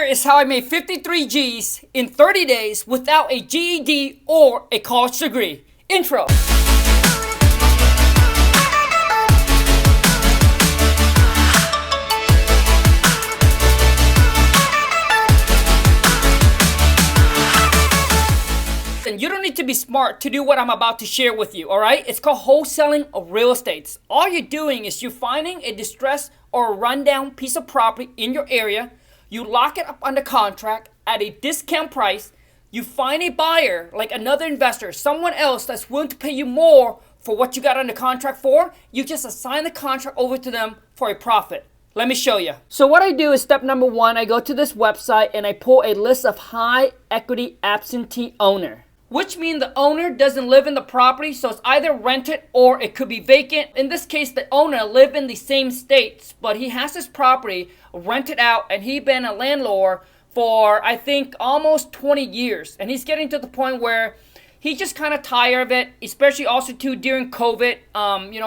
is how I made 53 G's in 30 days without a GED or a college degree. Intro. And you don't need to be smart to do what I'm about to share with you, all right? It's called wholesaling of real estate. All you're doing is you're finding a distressed or a rundown piece of property in your area. You lock it up under contract at a discount price. You find a buyer, like another investor, someone else that's willing to pay you more for what you got under contract for. You just assign the contract over to them for a profit. Let me show you. So what I do is step number one, I go to this website and I pull a list of high equity absentee owner, which means the owner doesn't live in the property, so it's either rented or it could be vacant. In this case, the owner live in the same states, but he has his property rented out and he been a landlord for, I think, almost 20 years. And he's getting to the point where he's just kind of tired of it, especially also too during COVID.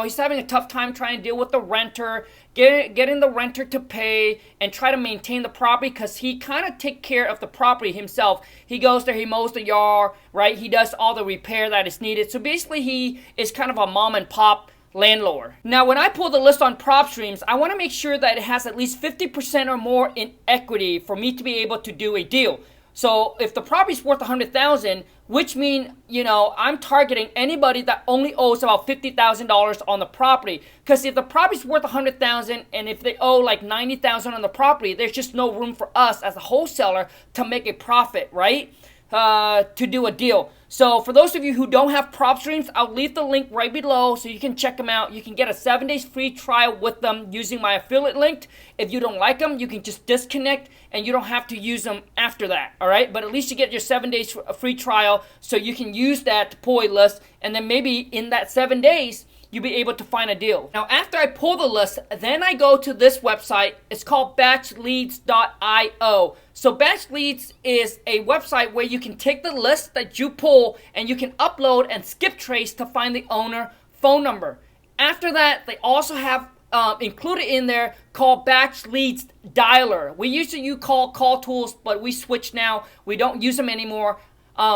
He's having a tough time trying to deal with the renter, getting the renter to pay and try to maintain the property because he kind of take care of the property himself. He goes there, he mows the yard, right? He does all the repair that is needed. So basically he is kind of a mom and pop landlord. Now, when I pull the list on PropStreams, I want to make sure that it has at least 50% or more in equity for me to be able to do a deal. So if the property's worth $100,000, which means, I'm targeting anybody that only owes about $50,000 on the property. Because if the property's worth $100,000 and if they owe like $90,000 on the property, there's just no room for us as a wholesaler to make a profit, right? To do a deal. So for those of you who don't have PropStreams, I'll leave the link right below so you can check them out. You can get a 7 days free trial with them using my affiliate link. If you don't like them, you can just disconnect and you don't have to use them after that, all right? But at least you get your 7 days free trial so you can use that to pull a list, and then maybe in that 7 days, you'll be able to find a deal. Now, after I pull the list, then I go to this website. It's called batchleads.io. So Batch Leads is a website where you can take the list that you pull and you can upload and skip trace to find the owner phone number. After that, they also have included in there called Batch Leads Dialer. We used to use call tools, but we switched now. We don't use them anymore.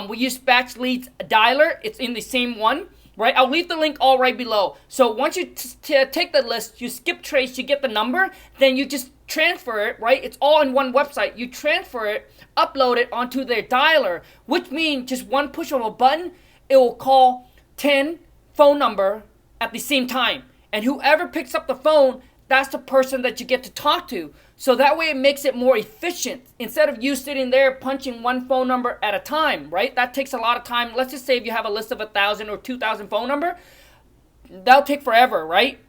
We use Batch Leads Dialer. It's in the same one. Right, I'll leave the link all right below. So once you take the list, you skip trace, you get the number, then you just transfer it, right? It's all in one website. You transfer it, upload it onto their dialer, which means just one push of a button, it will call 10 phone number at the same time. And whoever picks up the phone, that's the person that you get to talk to. So that way it makes it more efficient. Instead of you sitting there punching one phone number at a time, right? That takes a lot of time. Let's just say if you have a list of 1,000 or 2,000 phone number, that'll take forever, right?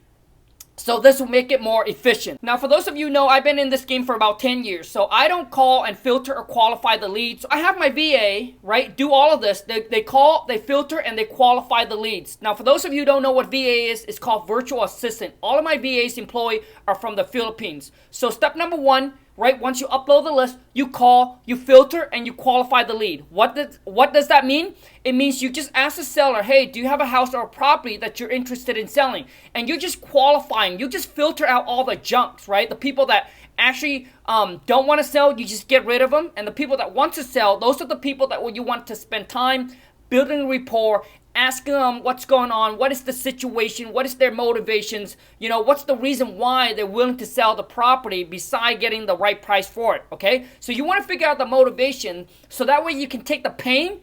So this will make it more efficient. Now, for those of you who know, I've been in this game for about 10 years. So I don't call and filter or qualify the leads. So I have my VA, right, do all of this. They call, they filter, and they qualify the leads. Now, for those of you who don't know what VA is, it's called virtual assistant. All of my VAs employed are from the Philippines. So step number one, right, once you upload the list, you call, you filter, and you qualify the lead. What does that mean? It means you just ask the seller, hey, do you have a house or a property that you're interested in selling? And you're just qualifying. You just filter out all the junks, right? The people that actually don't want to sell, you just get rid of them. And the people that want to sell, those are the people that you want to spend time building rapport, asking them what's going on, what is the situation, what is their motivations, what's the reason why they're willing to sell the property beside getting the right price for it, okay? So you want to figure out the motivation so that way you can take the pain,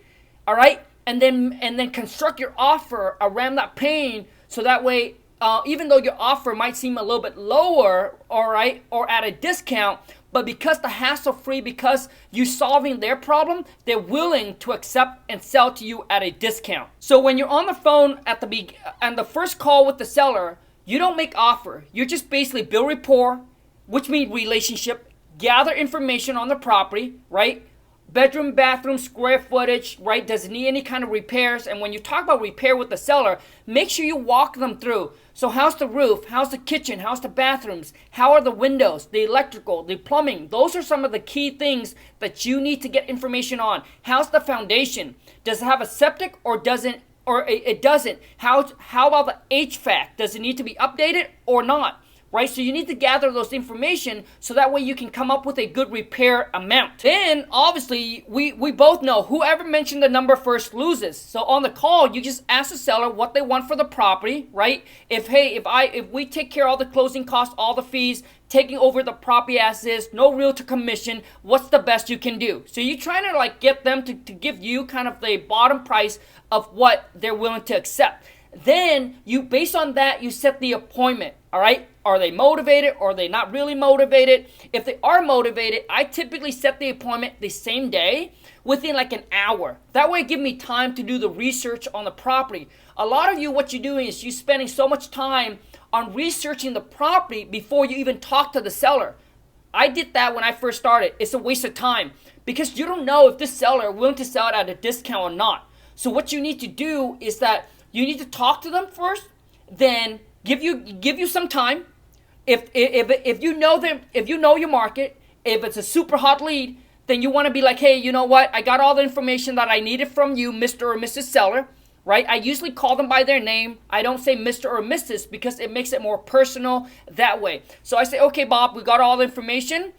all right, and then construct your offer around that pain so that way even though your offer might seem a little bit lower, all right, or at a discount, but because the hassle-free, because you're solving their problem, they're willing to accept and sell to you at a discount. So when you're on the phone and the first call with the seller, you don't make offer. You just basically build rapport, which means relationship, gather information on the property, right? Bedroom, bathroom, square footage, right? Does it need any kind of repairs? And when you talk about repair with the seller, make sure you walk them through. So how's the roof? How's the kitchen? How's the bathrooms? How are the windows, the electrical, the plumbing? Those are some of the key things that you need to get information on. How's the foundation? Does it have a septic or doesn't? Or it doesn't? How about the HVAC? Does it need to be updated or not? right? So you need to gather those information so that way you can come up with a good repair amount. Then obviously we both know whoever mentioned the number first loses. So on the call, you just ask the seller what they want for the property, right? If we take care of all the closing costs, all the fees, taking over the property as is, no realtor commission, what's the best you can do? So you're trying to like get them to give you kind of the bottom price of what they're willing to accept. Then you, based on that, you set the appointment, all right? Are they motivated or are they not really motivated? If they are motivated, I typically set the appointment the same day within like an hour. That way it gives me time to do the research on the property. A lot of you, what you're doing is you're spending so much time on researching the property before you even talk to the seller. I did that when I first started. It's a waste of time because you don't know if this seller is willing to sell it at a discount or not. So what you need to do is that you need to talk to them first, then give you some time. If you know them, if you know your market, if it's a super hot lead, then you want to be like, hey, you know what? I got all the information that I needed from you, Mr. or Mrs. Seller, right? I usually call them by their name. I don't say Mr. or Mrs. because it makes it more personal that way. So I say, okay, Bob, we got all the information.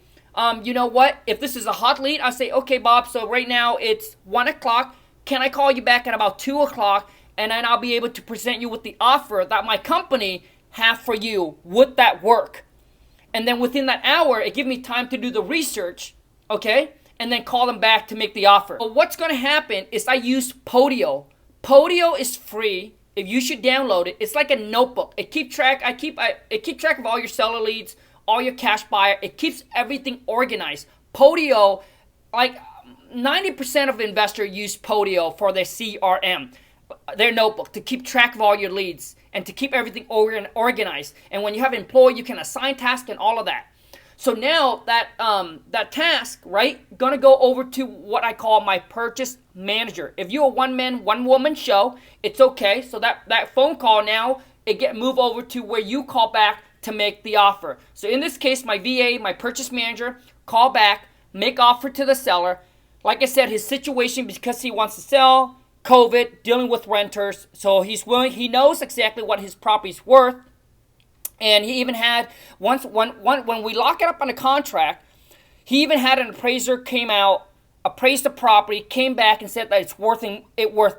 You know what? If this is a hot lead, I say, okay, Bob, so right now it's 1 o'clock. Can I call you back at about 2 o'clock? And then I'll be able to present you with the offer that my company have for you. Would that work? And then within that hour, it gives me time to do the research, okay? And then call them back to make the offer. But what's going to happen is I use Podio. Podio is free. If you should download it, it's like a notebook. It keeps track of all your seller leads, all your cash buyer. It keeps everything organized. Podio, like 90% of investors use Podio for their CRM. Their notebook to keep track of all your leads and to keep everything organized. And when you have an employee, you can assign tasks and all of that. So now that task, right, gonna go over to what I call my purchase manager. If you're a one-man, one-woman show, it's okay. So that phone call now, move over to where you call back to make the offer. So in this case, my VA, my purchase manager, call back, make offer to the seller. Like I said, his situation, because he wants to sell, COVID, dealing with renters, so he's willing. He knows exactly what his property's worth, and he even had when we lock it up on a contract, he even had an appraiser came out, appraised the property, came back and said that it's worth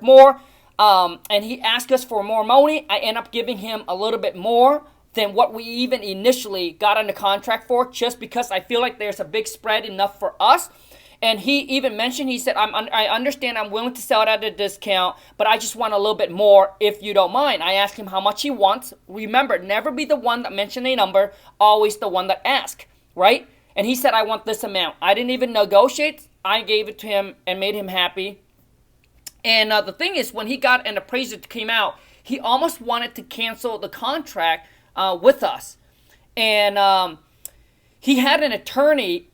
more, and he asked us for more money. I end up giving him a little bit more than what we even initially got on the contract for, just because I feel like there's a big spread enough for us. And he even mentioned, he said, I understand I'm willing to sell it at a discount, but I just want a little bit more if you don't mind. I asked him how much he wants. Remember, never be the one that mentioned a number, always the one that asked, right? And he said, I want this amount. I didn't even negotiate. I gave it to him and made him happy. And the thing is, when he got an appraiser that came out, he almost wanted to cancel the contract with us. And he had an attorney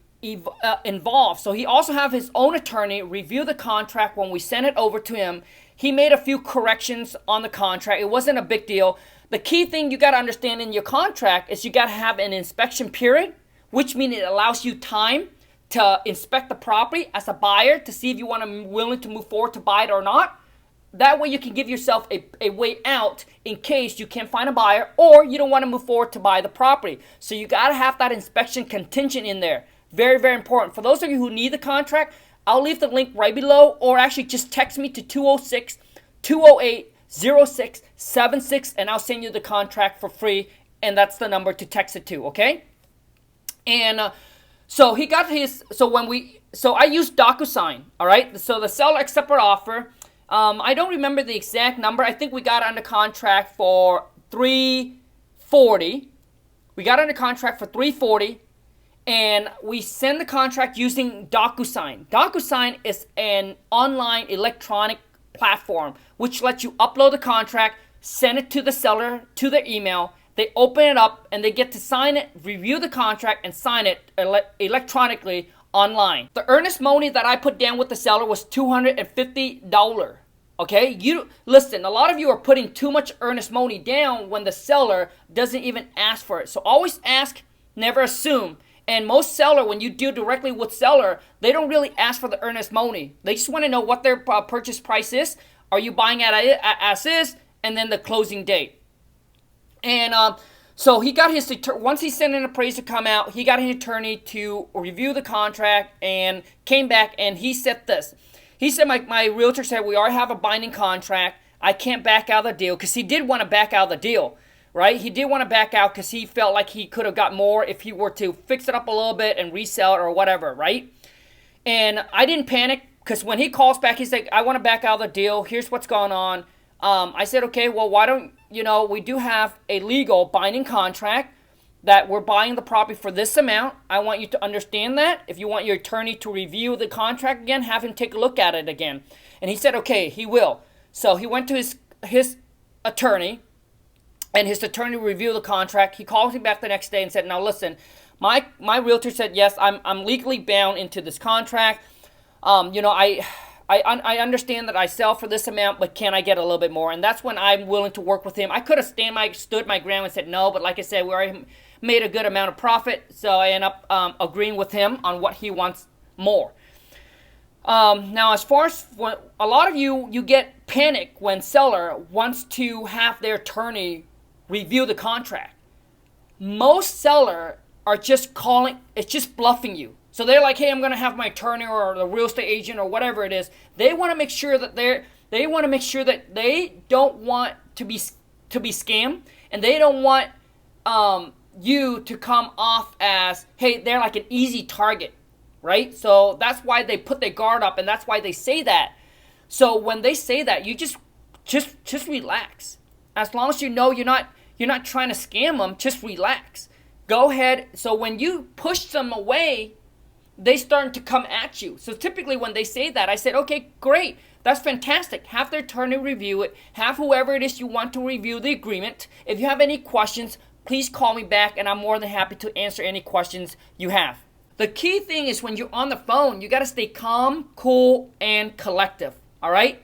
involved. So he also have his own attorney review the contract. When we sent it over to him, he made a few corrections on the contract. It wasn't a big deal. The key thing you got to understand in your contract is you got to have an inspection period, which means it allows you time to inspect the property as a buyer to see if you want to willing to move forward to buy it or not. That way you can give yourself a way out in case you can't find a buyer or you don't want to move forward to buy the property. So you got to have that inspection contingent in there. Very, very important. For those of you who need the contract, I'll leave the link right below, or actually just text me to 206-208-0676 and I'll send you the contract for free, and that's the number to text it to, okay? And so he got his, so I used DocuSign, all right? So the seller accepted our offer. I don't remember the exact number. I think we got under contract for $340. We got under contract for $340. And we send the contract using DocuSign. DocuSign is an online electronic platform which lets you upload the contract, send it to the seller, to their email. They open it up and they get to sign it, review the contract, and sign it electronically online. The earnest money that I put down with the seller was $250. Okay, you listen, a lot of you are putting too much earnest money down when the seller doesn't even ask for it. So always ask, never assume. And most seller, when you deal directly with seller, they don't really ask for the earnest money. They just want to know what their purchase price is. Are you buying at as is? And then the closing date. And So he got his once he sent an appraiser come out, he got an attorney to review the contract and came back and he said this. He said my realtor said we already have a binding contract. I can't back out of the deal, because he did want to back out of the deal, right? He did want to back out because he felt like he could have got more if he were to fix it up a little bit and resell it or whatever, right? And I didn't panic, because when he calls back, he's like, I want to back out of the deal. Here's what's going on. I said, okay, well, why don't, we do have a legal binding contract that we're buying the property for this amount. I want you to understand that. If you want your attorney to review the contract again, have him take a look at it again. And he said, okay, he will. So he went to his attorney, and his attorney reviewed the contract. He called me back the next day and said, now listen, my realtor said, yes, I'm legally bound into this contract. I understand that I sell for this amount, but can I get a little bit more? And that's when I'm willing to work with him. I could have stood my ground and said no, but like I said, we already made a good amount of profit, so I end up agreeing with him on what he wants more. Now, as far as a lot of you get panic when seller wants to have their attorney review the contract. Most seller are just calling, it's just bluffing you. So they're like, hey, I'm going to have my attorney or the real estate agent or whatever it is. They want to make sure that they don't want to be scammed, and they don't want you to come off as, hey, they're like an easy target, right? So that's why they put their guard up, and that's why they say that. So when they say that, you just relax. As long as you know you're not trying to scam them, just relax. Go ahead. So when you push them away, they start to come at you. So typically when they say that, I said, okay, great. That's fantastic. Have the attorney review it. Have whoever it is you want to review the agreement. If you have any questions, please call me back, and I'm more than happy to answer any questions you have. The key thing is when you're on the phone, you got to stay calm, cool, and collective. All right?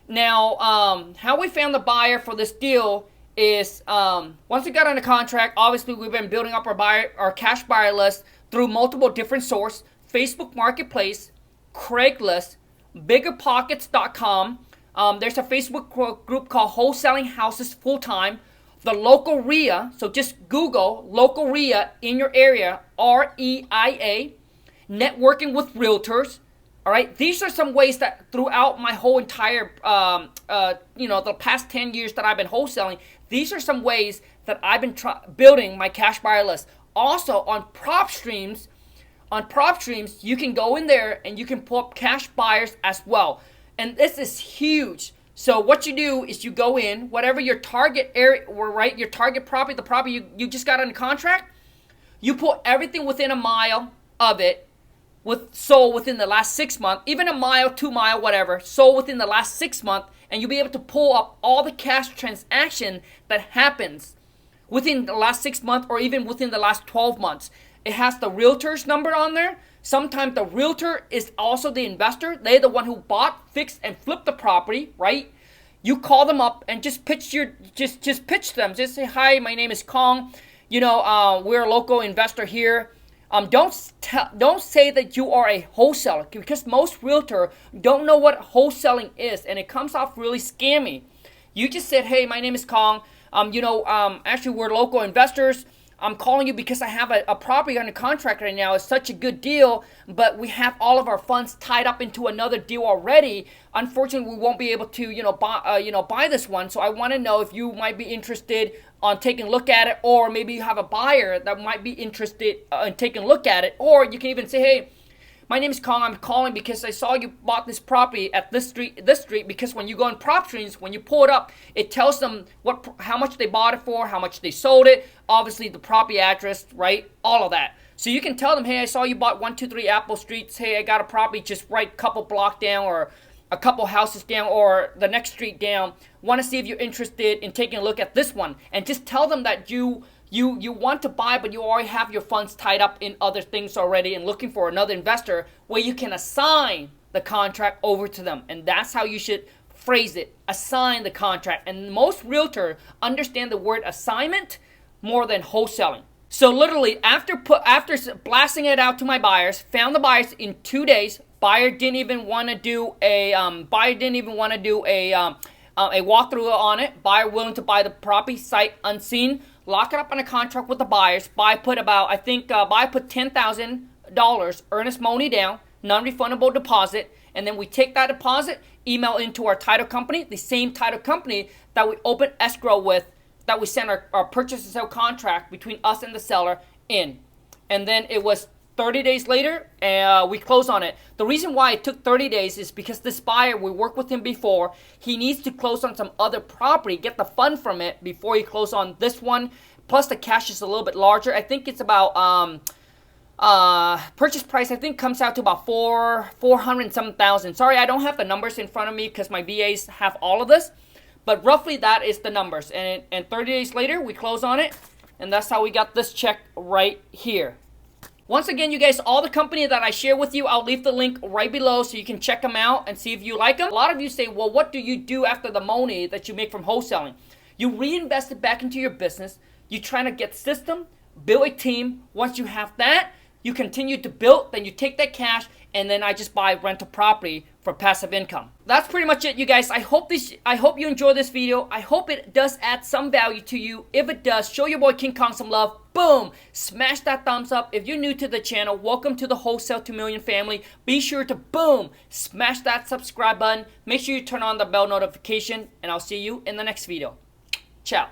Now, how we found the buyer for this deal is once we got on the contract, obviously we've been building up our cash buyer list through multiple different sources: Facebook Marketplace, Craigslist, BiggerPockets.com. There's a Facebook group called Wholesaling Houses Full Time. The local REIA, so just Google local REIA in your area, REIA, networking with realtors. All right, these are some ways that throughout my whole entire, the past 10 years that I've been wholesaling, these are some ways that I've been building my cash buyer list. Also on PropStreams, you can go in there and you can pull up cash buyers as well. And this is huge. So what you do is you go in, whatever your target area, right, your target property, the property you just got under contract, you put everything within a mile of it, sold within the last 6 months, even a mile, 2 mile, whatever, sold within the last 6 months, and you'll be able to pull up all the cash transaction that happens within the last 6 months or even within the last 12 months. It has the realtor's number on there. Sometimes the realtor is also the investor. They're the one who bought, fixed, and flipped the property, right? You call them up and just pitch them. Just say, hi, my name is Kong. We're a local investor here. Don't say that you are a wholesaler, because most realtor don't know what wholesaling is, and it comes off really scammy. You just said, hey, my name is Kong. Actually, we're local investors. I'm calling you because I have a property under contract right now. It's such a good deal, but we have all of our funds tied up into another deal already. Unfortunately, we won't be able to, buy this one. So I want to know if you might be interested on taking a look at it, or maybe you have a buyer that might be interested in taking a look at it. Or you can even say, hey, my name is Kong. I'm calling because I saw you bought this property at this street, because when you go on PropStreams, when you pull it up, it tells them how much they bought it for, how much they sold it, obviously the property address, right? All of that. So you can tell them, hey, I saw you bought 123 Apple Streets. Hey, I got a property just right a couple block down or a couple houses down or the next street down. Want to see if you're interested in taking a look at this one. And just tell them that you want to buy, but you already have your funds tied up in other things already and looking for another investor where you can assign the contract over to them. And that's how you should phrase it. Assign the contract. And most realtors understand the word assignment more than wholesaling. So literally after blasting it out to my buyers, found the buyers in 2 days. Buyer didn't even want to do a walkthrough on it. Buyer willing to buy the property sight unseen. lock it up on a contract with the buyers. Buyer put $10,000 earnest money down, non-refundable deposit, and then we take that deposit, email into our title company, the same title company that we open escrow with, that we send our purchase and sale contract between us and the seller in. And then it was 30 days later, we close on it. The reason why it took 30 days is because this buyer, we worked with him before. He needs to close on some other property, get the fund from it before he close on this one. Plus the cash is a little bit larger. I think it's about, purchase price I think comes out to about 400 and some thousand. Sorry, I don't have the numbers in front of me because my VAs have all of this. But roughly that is the numbers. And 30 days later, we close on it. And that's how we got this check right here. Once again, you guys, all the company that I share with you, I'll leave the link right below so you can check them out and see if you like them. A lot of you say, well, what do you do after the money that you make from wholesaling? You reinvest it back into your business. You're trying to get system, build a team. Once you have that, you continue to build, then you take that cash, and then I just buy rental property for passive income. That's pretty much it, you guys. I hope you enjoy this video. I hope it does add some value to you. If it does, show your boy King Kong some love. Boom! Smash that thumbs up. If you're new to the channel, welcome to the Wholesale 2 Million family. Be sure to, boom, smash that subscribe button. Make sure you turn on the bell notification, and I'll see you in the next video. Ciao.